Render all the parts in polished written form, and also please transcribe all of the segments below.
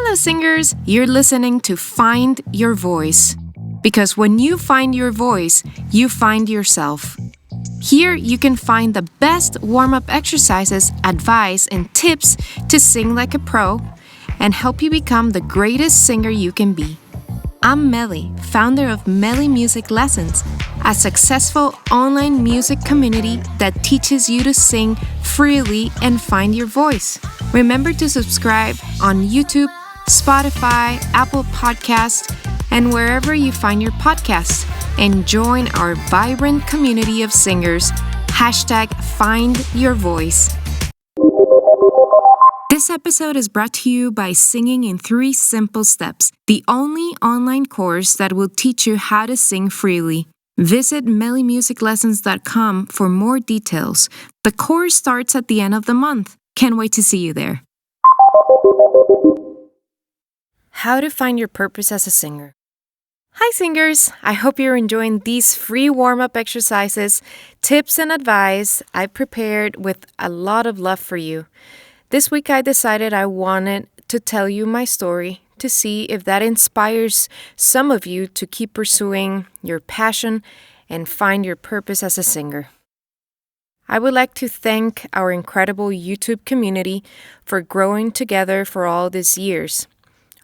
Hello, singers! You're listening to Find Your Voice. Because when you find your voice, you find yourself. Here, you can find the best warm-up exercises, advice, and tips to sing like a pro and help you become the greatest singer you can be. I'm Melly, founder of Melly Music Lessons, a successful online music community that teaches you to sing freely and find your voice. Remember to subscribe on YouTube, Spotify, Apple Podcasts, and wherever you find your podcasts, and join our vibrant community of singers. #FindYourVoice. This episode is brought to you by Singing in 3 Simple Steps, the only online course that will teach you how to sing freely. Visit mellymusiclessons.com for more details. The course starts at the end of the month. Can't wait to see you there. How to find your purpose as a singer. Hi singers! I hope you're enjoying these free warm-up exercises, tips, and advice I prepared with a lot of love for you. This week I decided I wanted to tell you my story to see if that inspires some of you to keep pursuing your passion and find your purpose as a singer. I would like to thank our incredible YouTube community for growing together for all these years.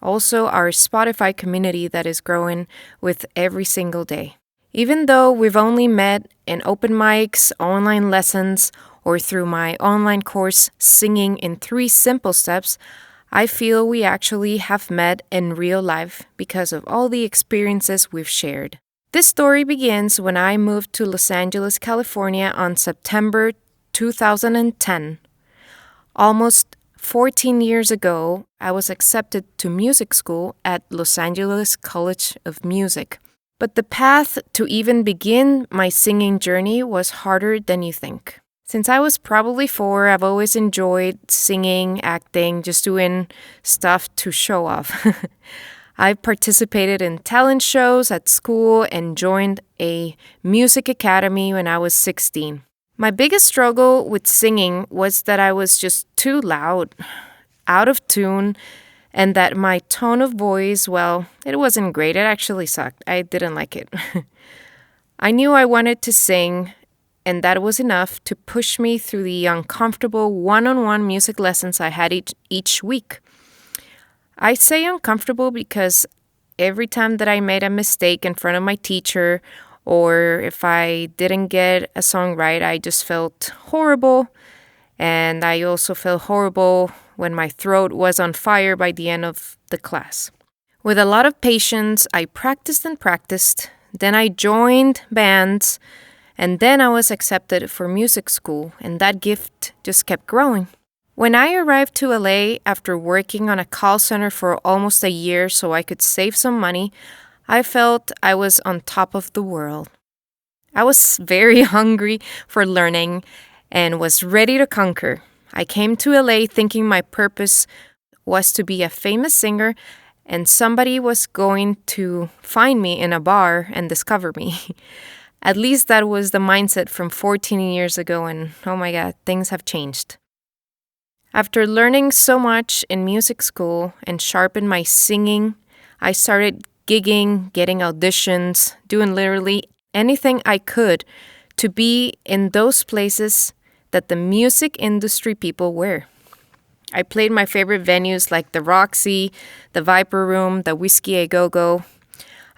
Also, our Spotify community that is growing with every single day. Even though we've only met in open mics, online lessons, or through my online course, Singing in 3 Simple Steps, I feel we actually have met in real life because of all the experiences we've shared. This story begins when I moved to Los Angeles, California on September 2010. Almost 14 years ago, I was accepted to music school at Los Angeles College of Music. But the path to even begin my singing journey was harder than you think. Since I was probably 4, I've always enjoyed singing, acting, just doing stuff to show off. I participated in talent shows at school and joined a music academy when I was 16. My biggest struggle with singing was that I was just too loud, out of tune, and that my tone of voice, well, it wasn't great. It actually sucked. I didn't like it. I knew I wanted to sing, and that was enough to push me through the uncomfortable one-on-one music lessons I had each week. I say uncomfortable because every time that I made a mistake in front of my teacher, or if I didn't get a song right, I just felt horrible. And I also felt horrible when my throat was on fire by the end of the class. With a lot of patience, I practiced and practiced. Then I joined bands. And then I was accepted for music school. And that gift just kept growing. When I arrived to LA after working on a call center for almost a year so I could save some money, I felt I was on top of the world. I was very hungry for learning and was ready to conquer. I came to LA thinking my purpose was to be a famous singer and somebody was going to find me in a bar and discover me. At least that was the mindset from 14 years ago, and oh my God, things have changed. After learning so much in music school and sharpened my singing, I started gigging, getting auditions, doing literally anything I could to be in those places that the music industry people were. I played my favorite venues like the Roxy, the Viper Room, the Whiskey A Go-Go.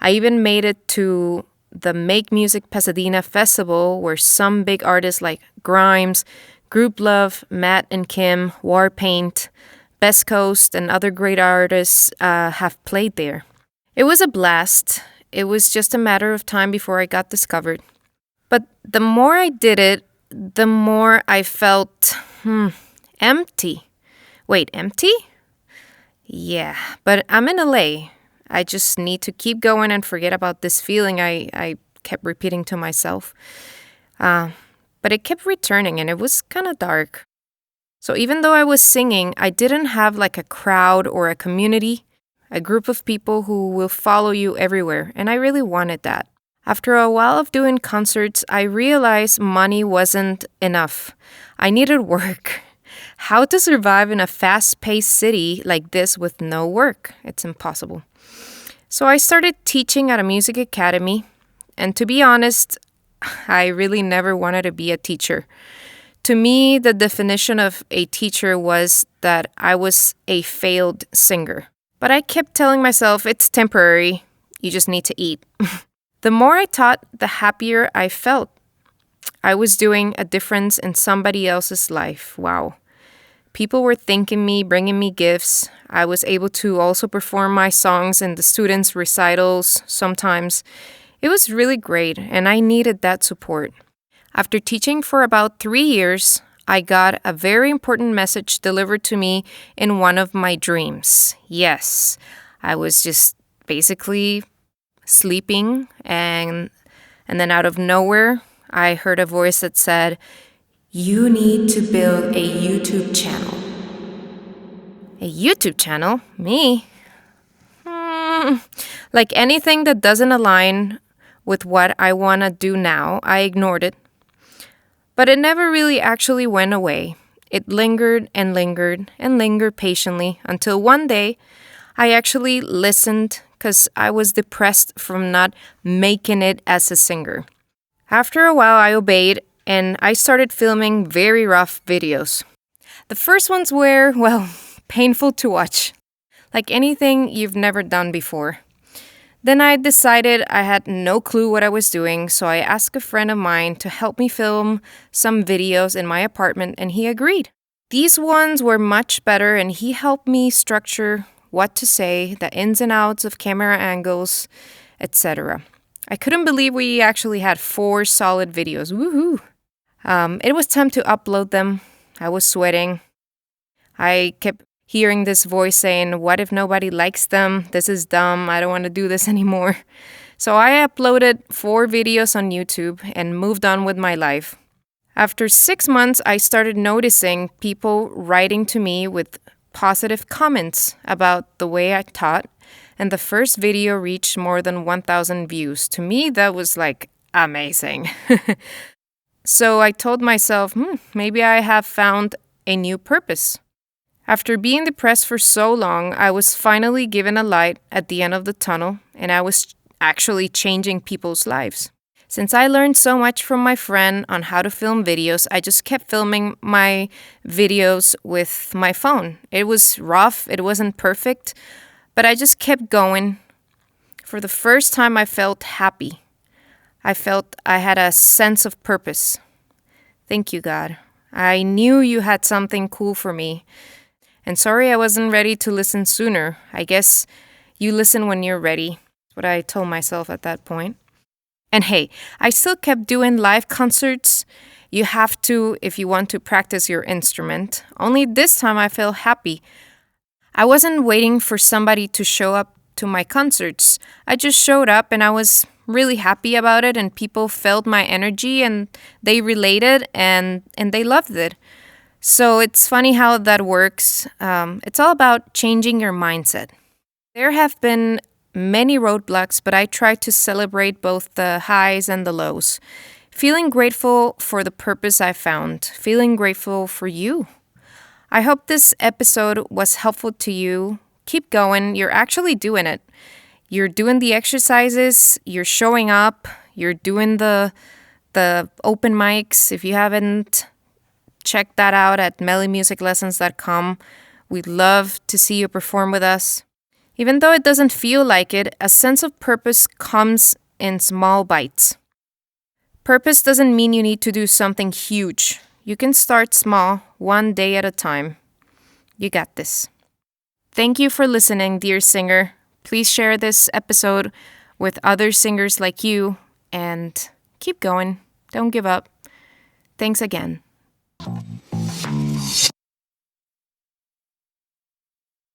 I even made it to the Make Music Pasadena Festival where some big artists like Grimes, Group Love, Matt and Kim, Warpaint, Best Coast, and other great artists have played there. It was a blast. It was just a matter of time before I got discovered. But the more I did it, the more I felt empty. Wait, empty? Yeah, but I'm in LA. I just need to keep going and forget about this feeling I kept repeating to myself. But it kept returning and it was kind of dark. So even though I was singing, I didn't have like a crowd or a community. A group of people who will follow you everywhere, and I really wanted that. After a while of doing concerts, I realized money wasn't enough. I needed work. How to survive in a fast-paced city like this with no work. It's impossible. So I started teaching at a music academy, and to be honest, I really never wanted to be a teacher. To me, the definition of a teacher was that I was a failed singer. But I kept telling myself it's temporary, you just need to eat. The more I taught, the happier I felt. I was doing a difference in somebody else's life. Wow. People were thanking me, bringing me gifts. I was able to also perform my songs in the students' recitals sometimes. It was really great, and I needed that support. After teaching for about 3 years, I got a very important message delivered to me in one of my dreams. Yes, I was just basically sleeping, and then out of nowhere, I heard a voice that said, "You need to build a YouTube channel." A YouTube channel? Me? Like anything that doesn't align with what I want to do now, I ignored it. But it never really actually went away. It lingered and lingered and lingered patiently until one day I actually listened because I was depressed from not making it as a singer. After a while, I obeyed and I started filming very rough videos. The first ones were, well, painful to watch, like anything you've never done before. Then I decided I had no clue what I was doing, so I asked a friend of mine to help me film some videos in my apartment, and he agreed. These ones were much better, and he helped me structure what to say, the ins and outs of camera angles, etc. I couldn't believe we actually had 4 solid videos. Woohoo! It was time to upload them. I was sweating. I kept hearing this voice saying, "What if nobody likes them? This is dumb. I don't want to do this anymore." So I uploaded 4 videos on YouTube and moved on with my life. After 6 months, I started noticing people writing to me with positive comments about the way I taught, and the first video reached more than 1,000 views. To me, that was like amazing. So I told myself, maybe I have found a new purpose. After being depressed for so long, I was finally given a light at the end of the tunnel, and I was actually changing people's lives. Since I learned so much from my friend on how to film videos, I just kept filming my videos with my phone. It was rough, it wasn't perfect, but I just kept going. For the first time, I felt happy. I felt I had a sense of purpose. Thank you, God. I knew you had something cool for me. And sorry I wasn't ready to listen sooner. I guess you listen when you're ready. What I told myself at that point. And hey, I still kept doing live concerts. You have to if you want to practice your instrument. Only this time I felt happy. I wasn't waiting for somebody to show up to my concerts. I just showed up and I was really happy about it, and people felt my energy and they related and they loved it. So it's funny how that works. It's all about changing your mindset. There have been many roadblocks, but I try to celebrate both the highs and the lows. Feeling grateful for the purpose I found. Feeling grateful for you. I hope this episode was helpful to you. Keep going. You're actually doing it. You're doing the exercises. You're showing up. You're doing the open mics. If you haven't, check that out at mellymusiclessons.com. We'd love to see you perform with us. Even though it doesn't feel like it, a sense of purpose comes in small bites. Purpose doesn't mean you need to do something huge. You can start small, one day at a time. You got this. Thank you for listening, dear singer. Please share this episode with other singers like you and keep going. Don't give up. Thanks again.